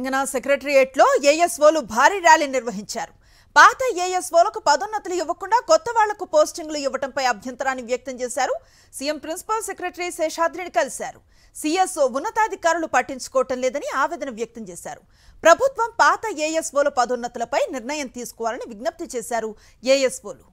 తెలంగాణ సెక్రటరియట్లో ఏఎస్ఓలు భారీ ర్యాలీ నిర్వహించారు. పాత ఏఎస్ఓలకు పదోన్నతులు ఇవ్వకుండా కొత్త వాళ్లకు పోస్టింగ్లు ఇవ్వడంపై అభ్యంతరాన్ని వ్యక్తం చేశారు. సీఎం ప్రిన్సిపల్ సెక్రటరీ శేషాద్రిని కలిశారు. సీఎస్ఓ ఉన్నతాధికారులు పట్టించుకోవటం లేదని ఆవేదన వ్యక్తం చేశారు. ప్రభుత్వం పాత ఏఎస్ఓల పదోన్నతులపై నిర్ణయం తీసుకోవాలని విజ్ఞప్తి చేశారు ఏఎస్ఓలు.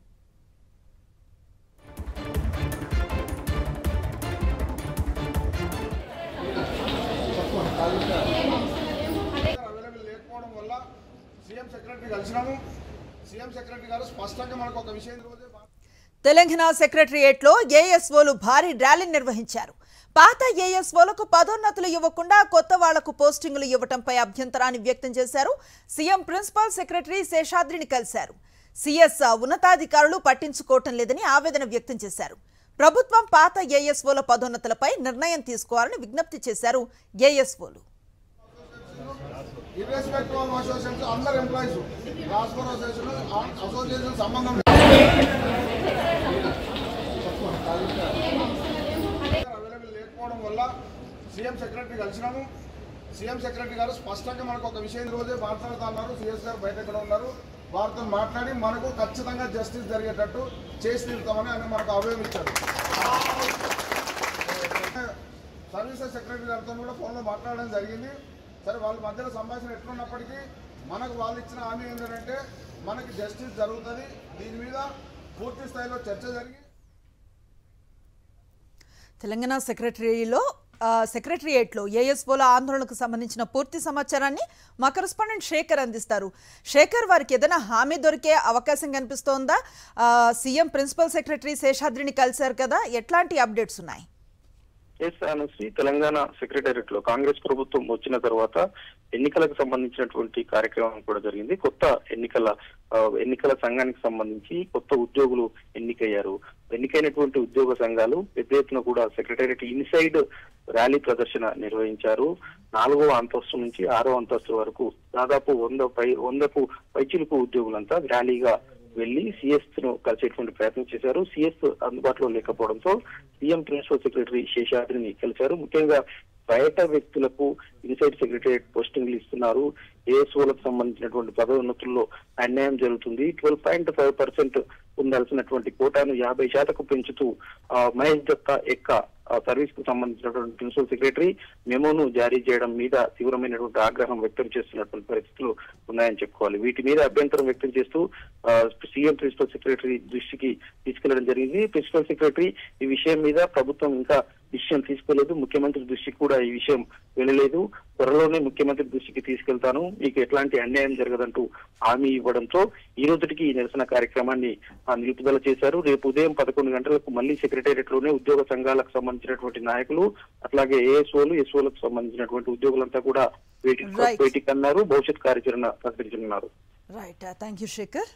తెలంగాణ సెక్రటరియట్లో ఏఎస్ఓలు భారీ ర్యాలీ నిర్వహించారు. పాత ఏఎస్ఓలకు పదోన్నతులు ఇవ్వకుండా కొత్త వాళ్లకు పోస్టింగులు ఇవ్వడంపై అభ్యంతరాన్ని వ్యక్తం చేశారు. సీఎం ప్రిన్సిపల్ సెక్రటరీ శేషాద్రిని కలిశారు. సీఎస్ ఉన్నతాధికారులు పట్టించుకోవటం లేదని ఆవేదన వ్యక్తం చేశారు. ప్రభుత్వం పాత ఏఎస్ఓల పదోన్నతులపై నిర్ణయం తీసుకోవాలని విజ్ఞప్తి చేశారు ఏఎస్ఓలు. Irrespective of associations, under employees, transport association సంబంధం అవైలబుల్ లేకపోవడం వల్ల సీఎం సెక్రటరీ కలిసినాము. సీఎం సెక్రటరీ గారు స్పష్టంగా మనకు ఒక విషయం రోజే మాట్లాడుతూ ఉన్నారు. సీఎస్ గారు బయట ఎక్కడ ఉన్నారు, వారితో మాట్లాడి మనకు ఖచ్చితంగా జస్టిస్ జరిగేటట్టు చేసి తీరుతామని ఆయన మనకు అభయం ఇచ్చారు. సర్వీసెస్ సెక్రటరీ గారితో కూడా ఫోన్లో మాట్లాడడం జరిగింది. సరే, వాళ్ళ మధ్యలో సంభాషణ ఎట్లున్నప్పటికీ మనకు వాళ్ళు ఇచ్చిన హామీ ఏంటంటే మనకి జస్టిస్ జరుగుతుంది. దీని మీద పూర్తి స్థాయిలో చర్చ జరిగి తెలంగాణ సెక్రటరియట్లో ఏఎస్ఓల ఆందోళనకు సంబంధించిన పూర్తి సమాచారాన్ని మా కరెస్పాండెంట్ శేఖర్ అందిస్తారు. శేఖర్, వారికి ఏదైనా హామీ దొరికే అవకాశం కనిపిస్తోందా? సీఎం ప్రిన్సిపల్ సెక్రటరీ శేషాద్రిని కలిశారు కదా, ఎట్లాంటి అప్డేట్స్ ఉన్నాయి? అనుశ్రీ, తెలంగాణ సెక్రటేరియట్ లో కాంగ్రెస్ ప్రభుత్వం వచ్చిన తర్వాత ఎన్నికలకు సంబంధించినటువంటి కార్యక్రమం కూడా జరిగింది. కొత్త ఎన్నికల సంఘానికి సంబంధించి కొత్త ఉద్యోగులు ఎన్నికయ్యారు. ఎన్నికైనటువంటి ఉద్యోగ సంఘాలు పెద్ద ఎత్తున కూడా సెక్రటేరియట్ ఇన్సైడ్ ర్యాలీ ప్రదర్శన నిర్వహించారు. 4వ అంతస్తు నుంచి 6వ అంతస్తు వరకు దాదాపు 100కు పైచిలుకు ఉద్యోగులంతా ర్యాలీగా వెళ్లి సిఎస్ ను కలిసేటువంటి ప్రయత్నం చేశారు. సిఎస్ అందుబాటులో లేకపోవడంతో సీఎం ప్రిన్సిపల్ సెక్రటరీ శేషాద్రిని కలిశారు. ముఖ్యంగా బయట వ్యక్తులకు ఇన్సైడ్ సెక్రటరియట్ పోస్టింగ్లు ఇస్తున్నారు. ఏఎస్ఓలకు సంబంధించినటువంటి పదోన్నతుల్లో అన్యాయం జరుగుతుంది. 12.5% ఉండాల్సినటువంటి కోటాను 50% పెంచుతూ మహేష్ దత్తా సర్వీస్ కు సంబంధించినటువంటి ప్రిన్సిపల్ సెక్రటరీ మెమోను జారీ చేయడం మీద తీవ్రమైనటువంటి ఆగ్రహం వ్యక్తం చేస్తున్నటువంటి పరిస్థితులు ఉన్నాయని చెప్పుకోవాలి. వీటి మీద అభ్యంతరం వ్యక్తం చేస్తూ సీఎం ప్రిన్సిపల్ సెక్రటరీ దృష్టికి తీసుకెళ్లడం జరిగింది. ప్రిన్సిపల్ సెక్రటరీ ఈ విషయం మీద ప్రభుత్వం ఇంకా డిసిషన్ తీసుకోలేదు. ముఖ్యమంత్రి దృష్టికి కూడా ఈ విషయం వెళ్ళలేదు. త్వరలోనే ముఖ్యమంత్రి దృష్టికి తీసుకెళ్తాను, మీకు ఎట్లాంటి అన్యాయం జరగదంటూ హామీ ఇవ్వడంతో ఈ రోజుకి ఈ నిరసన కార్యక్రమాన్ని నిలుపుదల చేశారు. రేపు ఉదయం 11 గంటలకు మళ్లీ సెక్రటేరియట్ లోనే ఉద్యోగ సంఘాలకు సంబంధించినటువంటి నాయకులు, అట్లాగే ఏఎస్ఓలు, ఎస్ఓలకు సంబంధించినటువంటి ఉద్యోగులంతా కూడా వేటికి అన్నారు, భవిష్యత్ కార్యాచరణ ప్రకటించనున్నారు. Right, thank you Shekhar.